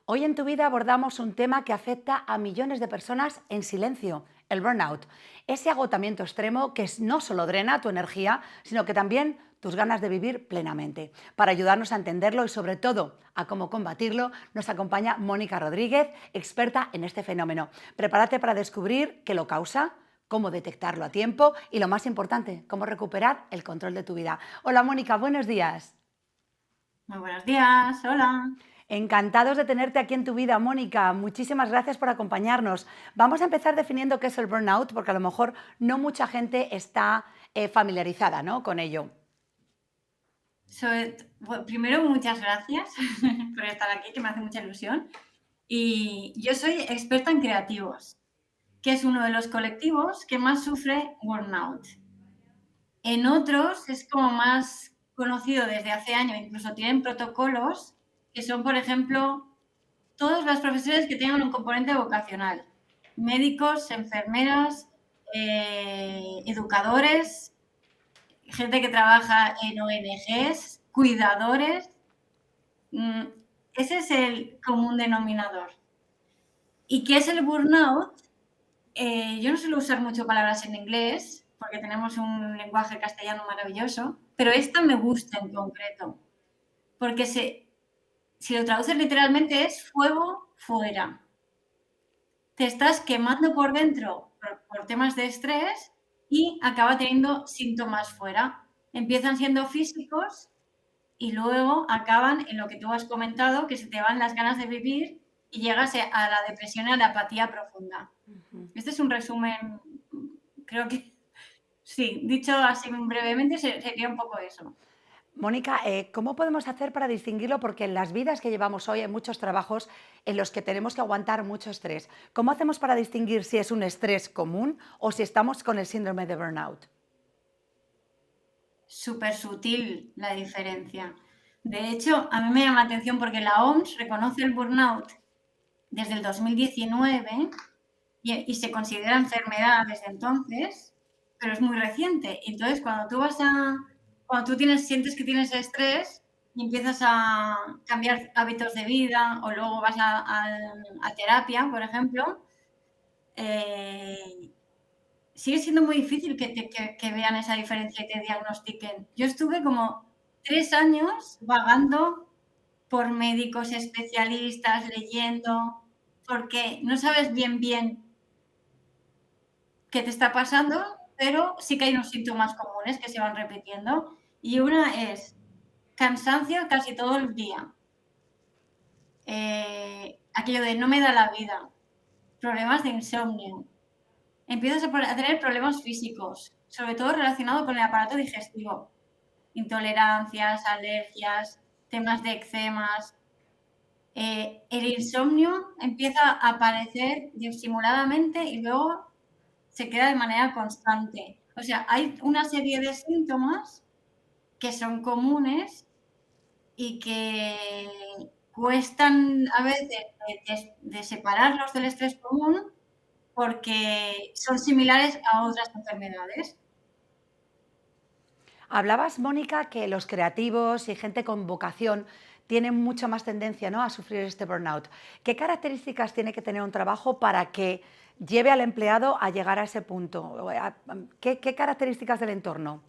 Hoy en tu vida abordamos un tema que afecta a millones de personas en silencio, el burnout. Ese agotamiento extremo que no solo drena tu energía, sino que también tus ganas de vivir plenamente. Para ayudarnos a entenderlo y sobre todo a cómo combatirlo, nos acompaña Mónica Rodríguez, experta en este fenómeno. Prepárate para descubrir qué lo causa, cómo detectarlo a tiempo y lo más importante, cómo recuperar el control de tu vida. Hola Mónica, buenos días. Muy buenos días, hola. Encantados de tenerte aquí en tu vida, Mónica. Muchísimas gracias por acompañarnos. Vamos a empezar definiendo qué es el burnout, porque a lo mejor no mucha gente está familiarizada, ¿no?, con ello. Primero, muchas gracias por estar aquí, que me hace mucha ilusión. Y yo soy experta en creativos, que es uno de los colectivos que más sufre burnout. En otros es como más conocido desde hace años, incluso tienen protocolos que son, por ejemplo, todas las profesiones que tengan un componente vocacional. Médicos, enfermeras, educadores, gente que trabaja en ONGs, cuidadores. mm, Ese es el común denominador. ¿Y qué es el burnout? Yo no suelo usar mucho palabras en inglés porque tenemos un lenguaje castellano maravilloso, pero esta me gusta en concreto, porque si lo traduces literalmente es fuego fuera. Te estás quemando por dentro por temas de estrés y acaba teniendo síntomas fuera. Empiezan siendo físicos y luego acaban en lo que tú has comentado, que se te van las ganas de vivir y llegas a la depresión y a la apatía profunda. Este es un resumen, creo que sí, dicho así brevemente sería un poco eso. Mónica, ¿cómo podemos hacer para distinguirlo? Porque en las vidas que llevamos hoy hay muchos trabajos en los que tenemos que aguantar mucho estrés. ¿Cómo hacemos para distinguir si es un estrés común o si estamos con el síndrome de burnout? Súper sutil la diferencia. De hecho, a mí me llama la atención porque la OMS reconoce el burnout desde el 2019 y se considera enfermedad desde entonces, pero es muy reciente. Entonces, cuando tú sientes que tienes estrés y empiezas a cambiar hábitos de vida o luego vas a terapia, por ejemplo, eh, sigue siendo muy difícil que vean esa diferencia y te diagnostiquen. Yo estuve como 3 años vagando por médicos especialistas, leyendo, porque no sabes bien qué te está pasando, pero sí que hay unos síntomas comunes que se van repitiendo. Y una es cansancio casi todo el día. Aquello de no me da la vida, problemas de insomnio. Empiezas a tener problemas físicos, sobre todo relacionado con el aparato digestivo, intolerancias, alergias, temas de eczemas. El insomnio empieza a aparecer disimuladamente y luego se queda de manera constante. O sea, hay una serie de síntomas que son comunes y que cuestan a veces de separarlos del estrés común porque son similares a otras enfermedades. Hablabas, Mónica, que los creativos y gente con vocación tienen mucha más tendencia, ¿no?, a sufrir este burnout. ¿Qué características tiene que tener un trabajo para que lleve al empleado a llegar a ese punto? ¿Qué características del entorno?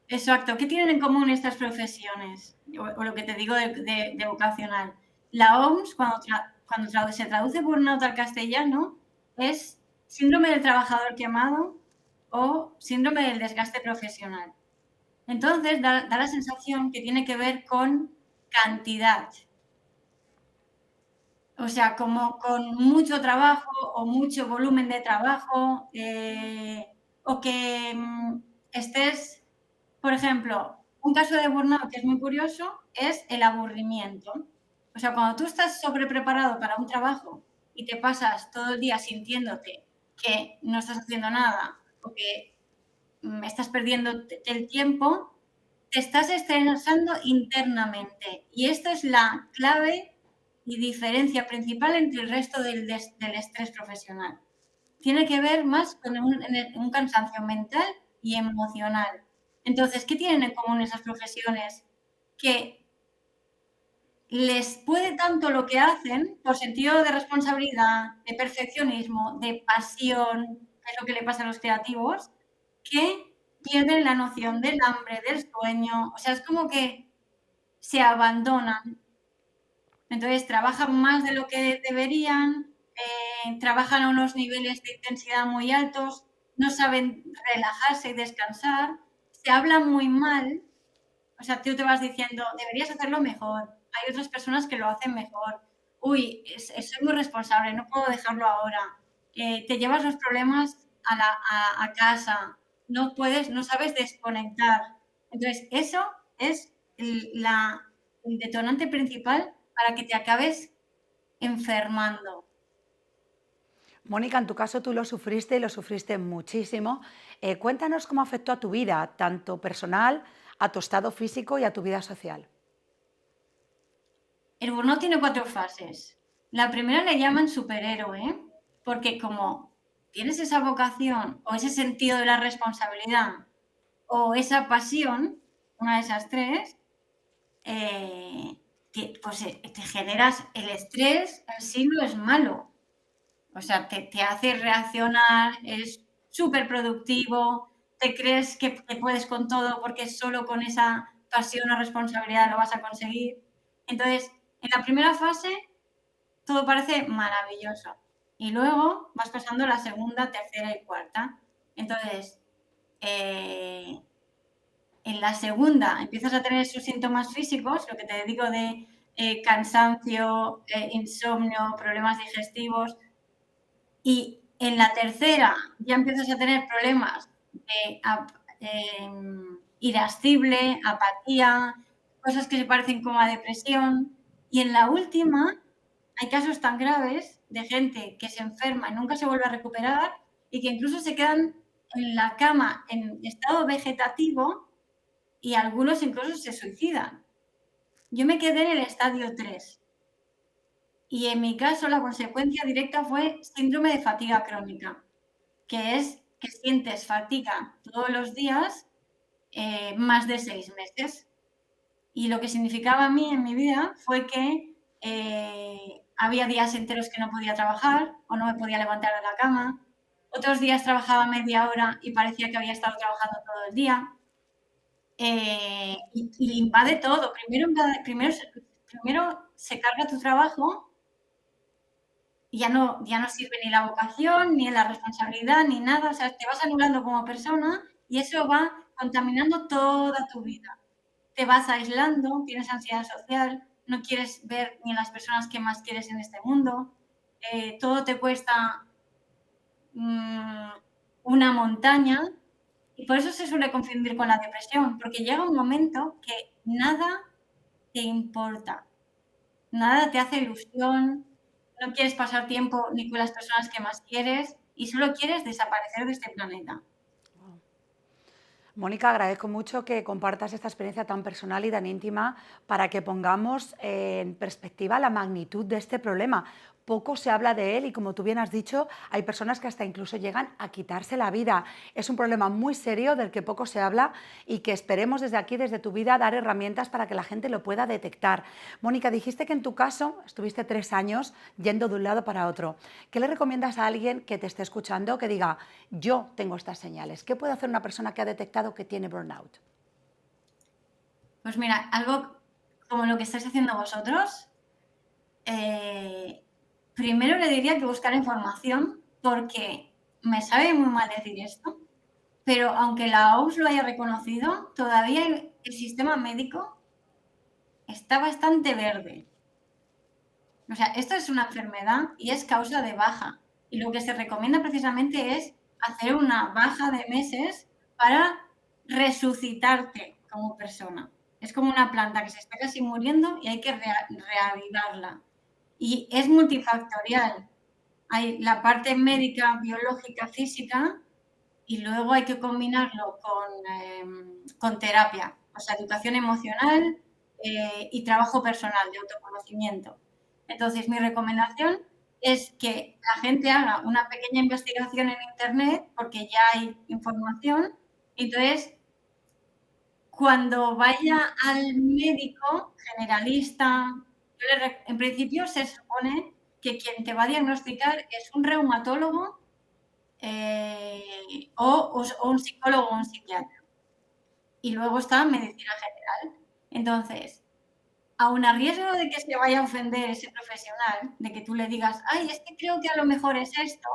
Exacto. ¿Qué tienen en común estas profesiones? O lo que te digo de vocacional. La OMS, cuando se traduce burnout al castellano, es síndrome del trabajador quemado o síndrome del desgaste profesional. Entonces, da la sensación que tiene que ver con cantidad. O sea, como con mucho trabajo o mucho volumen de trabajo, o que, estés, por ejemplo, un caso de burnout que es muy curioso es el aburrimiento. O sea, cuando tú estás sobrepreparado para un trabajo y te pasas todo el día sintiéndote que no estás haciendo nada o que, estás perdiendo el tiempo, te estás estresando internamente. Y esta es la clave y diferencia principal entre el resto del estrés profesional. Tiene que ver más con un cansancio mental y emocional. Entonces, ¿qué tienen en común esas profesiones? Que les puede tanto lo que hacen por sentido de responsabilidad, de perfeccionismo, de pasión, que es lo que le pasa a los creativos, que pierden la noción del hambre, del sueño, o sea, es como que se abandonan. Entonces trabajan más de lo que deberían, trabajan a unos niveles de intensidad muy altos, no saben relajarse y descansar, se hablan muy mal. O sea, tú te vas diciendo, deberías hacerlo mejor. Hay otras personas que lo hacen mejor. Uy, soy muy responsable, no puedo dejarlo ahora. Te llevas los problemas a casa, no puedes, no sabes desconectar. Entonces, eso es el detonante principal para que te acabes enfermando. Mónica, en tu caso tú lo sufriste y lo sufriste muchísimo. Cuéntanos cómo afectó a tu vida, tanto personal, a tu estado físico y a tu vida social. El burnout tiene 4 fases. La primera le llaman superhéroe, porque como tienes esa vocación o ese sentido de la responsabilidad o esa pasión, una de esas 3, pues te generas el estrés, en sí no es malo. O sea, te hace reaccionar, es súper productivo, te crees que puedes con todo porque solo con esa pasión o responsabilidad lo vas a conseguir. Entonces, en la primera fase todo parece maravilloso. Y luego vas pasando la segunda, tercera y cuarta. Entonces, en la segunda empiezas a tener esos síntomas físicos, lo que te digo de cansancio, insomnio, problemas digestivos. Y en la tercera ya empiezas a tener problemas de irascible, apatía, cosas que se parecen como a depresión. Y en la última hay casos tan graves de gente que se enferma y nunca se vuelve a recuperar y que incluso se quedan en la cama en estado vegetativo y algunos incluso se suicidan. Yo me quedé en el estadio 3 y en mi caso la consecuencia directa fue síndrome de fatiga crónica, que es que sientes fatiga todos los días más de 6 meses. Y lo que significaba a mí en mi vida fue que había días enteros que no podía trabajar o no me podía levantar de la cama. Otros días trabajaba media hora y parecía que había estado trabajando todo el día. Y invade todo. Primero se carga tu trabajo y ya no sirve ni la vocación, ni la responsabilidad, ni nada. O sea, te vas anulando como persona y eso va contaminando toda tu vida. Te vas aislando, tienes ansiedad social, no quieres ver ni a las personas que más quieres en este mundo, todo te cuesta una montaña y por eso se suele confundir con la depresión, porque llega un momento que nada te importa, nada te hace ilusión, no quieres pasar tiempo ni con las personas que más quieres y solo quieres desaparecer de este planeta. Mónica, agradezco mucho que compartas esta experiencia tan personal y tan íntima para que pongamos en perspectiva la magnitud de este problema. Poco se habla de él y, como tú bien has dicho, hay personas que hasta incluso llegan a quitarse la vida. Es un problema muy serio del que poco se habla y que esperemos desde aquí, desde tu vida, dar herramientas para que la gente lo pueda detectar. Mónica, dijiste que en tu caso estuviste 3 años yendo de un lado para otro. ¿Qué le recomiendas a alguien que te esté escuchando que diga, yo tengo estas señales? ¿Qué puede hacer una persona que ha detectado que tiene burnout? Pues mira, algo como lo que estáis haciendo vosotros, primero le diría que buscar información porque me sabe muy mal decir esto, pero aunque la OMS lo haya reconocido, todavía el sistema médico está bastante verde. O sea, esto es una enfermedad y es causa de baja. Y lo que se recomienda precisamente es hacer una baja de meses para resucitarte como persona. Es como una planta que se está casi muriendo y hay que reavivarla. Y es multifactorial. Hay la parte médica, biológica, física y luego hay que combinarlo con terapia, o sea, educación emocional y trabajo personal de autoconocimiento. Entonces, mi recomendación es que la gente haga una pequeña investigación en Internet, porque ya hay información. Entonces, cuando vaya al médico generalista En principio se supone que quien te va a diagnosticar es un reumatólogo o un psicólogo o un psiquiatra. Y luego está medicina general. Entonces, aun a riesgo de que se vaya a ofender ese profesional, de que tú le digas, ay, es que creo que a lo mejor es esto,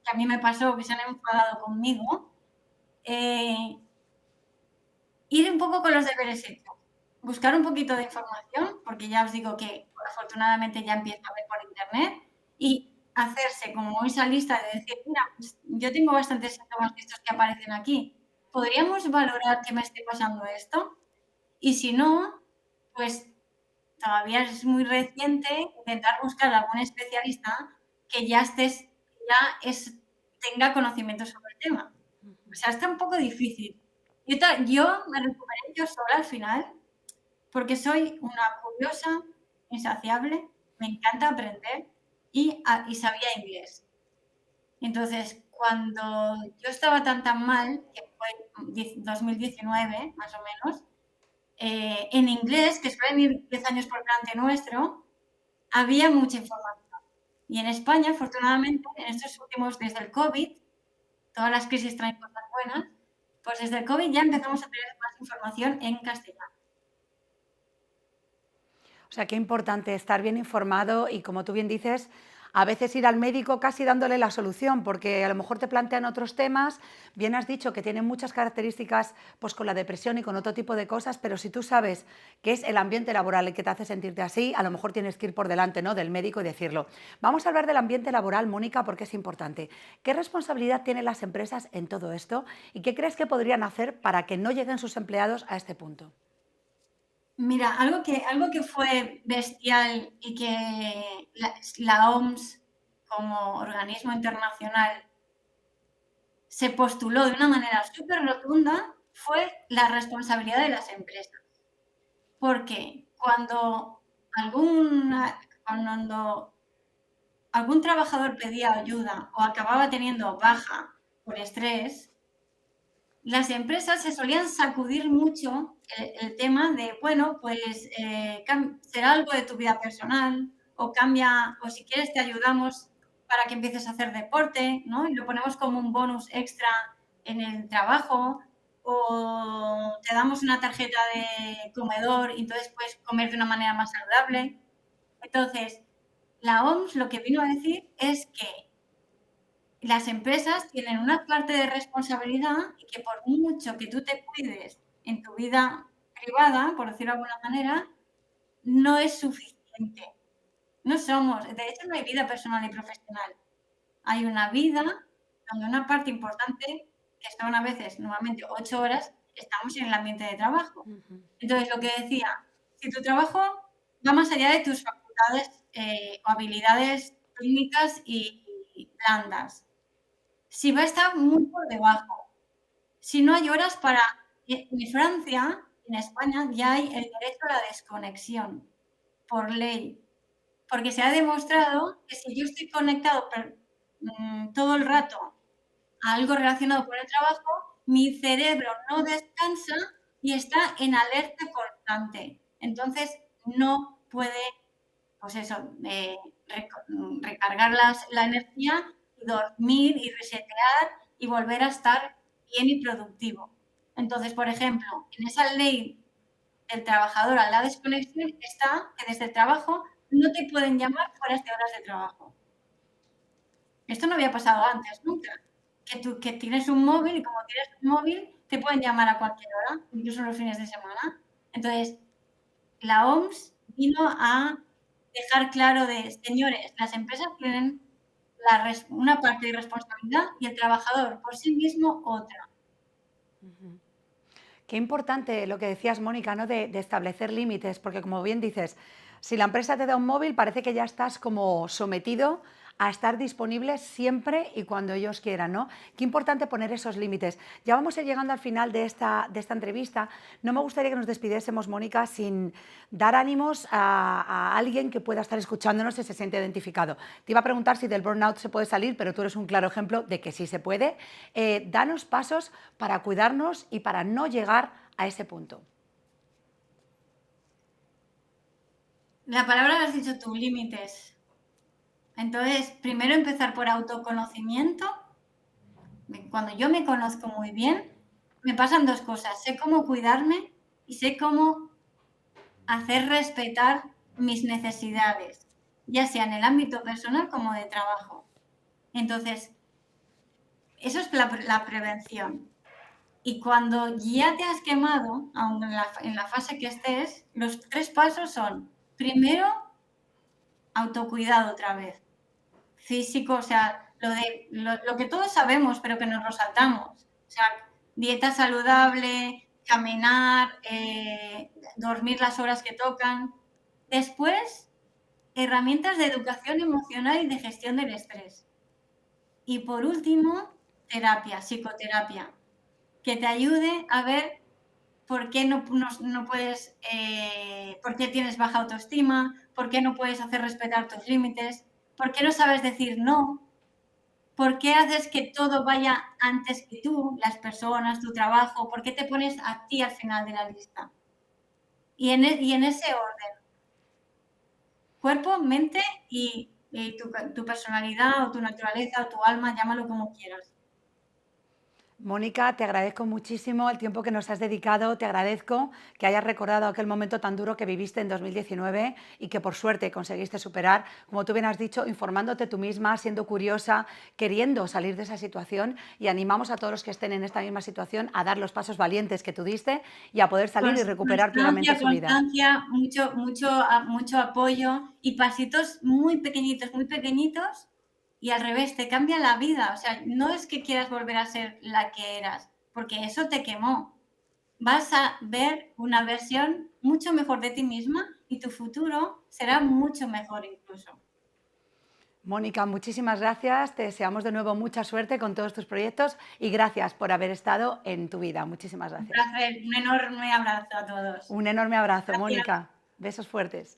que a mí me pasó, que se han enfadado conmigo, ir un poco con los deberes hechos, buscar un poquito de información, porque ya os digo que afortunadamente ya empiezo a ver por internet, y hacerse como esa lista de decir, mira, pues yo tengo bastantes síntomas de estos que aparecen aquí, ¿podríamos valorar que me esté pasando esto? Y si no, pues todavía es muy reciente intentar buscar algún especialista que ya tenga conocimiento sobre el tema. O sea, está un poco difícil. Yo me recuperé yo sola al final, porque soy una curiosa, insaciable, me encanta aprender y sabía inglés. Entonces, cuando yo estaba tan mal, que fue 2019 más o menos, en inglés, que suelen ir 10 años por delante nuestro, había mucha información. Y en España, afortunadamente, en estos últimos, desde el COVID, todas las crisis traen cosas buenas, pues desde el COVID ya empezamos a tener más información en castellano. O sea, qué importante estar bien informado y, como tú bien dices, a veces ir al médico casi dándole la solución, porque a lo mejor te plantean otros temas, bien has dicho que tienen muchas características pues, con la depresión y con otro tipo de cosas, pero si tú sabes que es el ambiente laboral el que te hace sentirte así, a lo mejor tienes que ir por delante, ¿no?, del médico y decirlo. Vamos a hablar del ambiente laboral, Mónica, porque es importante. ¿Qué responsabilidad tienen las empresas en todo esto y qué crees que podrían hacer para que no lleguen sus empleados a este punto? Mira, algo que fue bestial y que la OMS como organismo internacional se postuló de una manera súper rotunda fue la responsabilidad de las empresas. Porque cuando algún trabajador pedía ayuda o acababa teniendo baja por estrés, las empresas se solían sacudir mucho el tema de, bueno, pues será algo de tu vida personal o cambia, o si quieres te ayudamos para que empieces a hacer deporte, ¿no? Y lo ponemos como un bonus extra en el trabajo o te damos una tarjeta de comedor y entonces puedes comer de una manera más saludable. Entonces, la OMS lo que vino a decir es que las empresas tienen una parte de responsabilidad y que por mucho que tú te cuides en tu vida privada, por decirlo de alguna manera, no es suficiente. No somos, de hecho no hay vida personal y profesional. Hay una vida donde una parte importante, que son a veces, normalmente 8 horas, estamos en el ambiente de trabajo. Entonces, lo que decía, si tu trabajo va más allá de tus facultades o habilidades clínicas y blandas, si va a estar muy por debajo, si no hay horas para... En Francia, en España, ya hay el derecho a la desconexión por ley, porque se ha demostrado que si yo estoy conectado todo el rato a algo relacionado con el trabajo, mi cerebro no descansa y está en alerta constante. Entonces, no puede, pues eso, recargar la energía y dormir y resetear y volver a estar bien y productivo. Entonces, por ejemplo, en esa ley del trabajador a la desconexión está que desde el trabajo no te pueden llamar fuera de horas de trabajo. Esto no había pasado antes, nunca. Que tienes un móvil y como tienes un móvil te pueden llamar a cualquier hora, incluso los fines de semana. Entonces, la OMS vino a dejar claro de, señores, las empresas tienen una parte de responsabilidad y el trabajador por sí mismo otra. Qué importante lo que decías, Mónica, ¿no?, de establecer límites, porque como bien dices, si la empresa te da un móvil, parece que ya estás como sometido a estar disponible siempre y cuando ellos quieran, ¿no? Qué importante poner esos límites. Ya vamos a ir llegando al final de esta entrevista. No me gustaría que nos despidiésemos, Mónica, sin dar ánimos a alguien que pueda estar escuchándonos y se siente identificado. Te iba a preguntar si del burnout se puede salir, pero tú eres un claro ejemplo de que sí se puede. Danos pasos para cuidarnos y para no llegar a ese punto. La palabra la has dicho tú, límites. Entonces, primero empezar por autoconocimiento. Cuando yo me conozco muy bien, me pasan dos cosas. Sé cómo cuidarme y sé cómo hacer respetar mis necesidades, ya sea en el ámbito personal como de trabajo. Entonces, eso es la prevención. Y cuando ya te has quemado, aun en la fase que estés, los 3 pasos son, primero, autocuidado otra vez, físico, o sea, lo que todos sabemos, pero que nos lo saltamos. O sea, dieta saludable, caminar, dormir las horas que tocan. Después, herramientas de educación emocional y de gestión del estrés. Y por último, terapia, psicoterapia, que te ayude a ver por qué no puedes, por qué tienes baja autoestima, por qué no puedes hacer respetar tus límites, por qué no sabes decir no, por qué haces que todo vaya antes que tú, las personas, tu trabajo, por qué te pones a ti al final de la lista. Y en ese orden, cuerpo, mente y tu personalidad o tu naturaleza o tu alma, llámalo como quieras. Mónica, te agradezco muchísimo el tiempo que nos has dedicado, te agradezco que hayas recordado aquel momento tan duro que viviste en 2019 y que por suerte conseguiste superar, como tú bien has dicho, informándote tú misma, siendo curiosa, queriendo salir de esa situación, y animamos a todos los que estén en esta misma situación a dar los pasos valientes que tú diste y a poder salir y recuperar plenamente Constancia, su vida. constancia, mucho apoyo y pasitos muy pequeñitos y al revés, te cambia la vida. O sea, no es que quieras volver a ser la que eras, porque eso te quemó. Vas a ver una versión mucho mejor de ti misma y tu futuro será mucho mejor incluso. Mónica, muchísimas gracias, te deseamos de nuevo mucha suerte con todos tus proyectos y gracias por haber estado en tu vida. Muchísimas Un gracias. placer, un enorme abrazo a todos. Un enorme abrazo, Gracias. Mónica. Besos fuertes.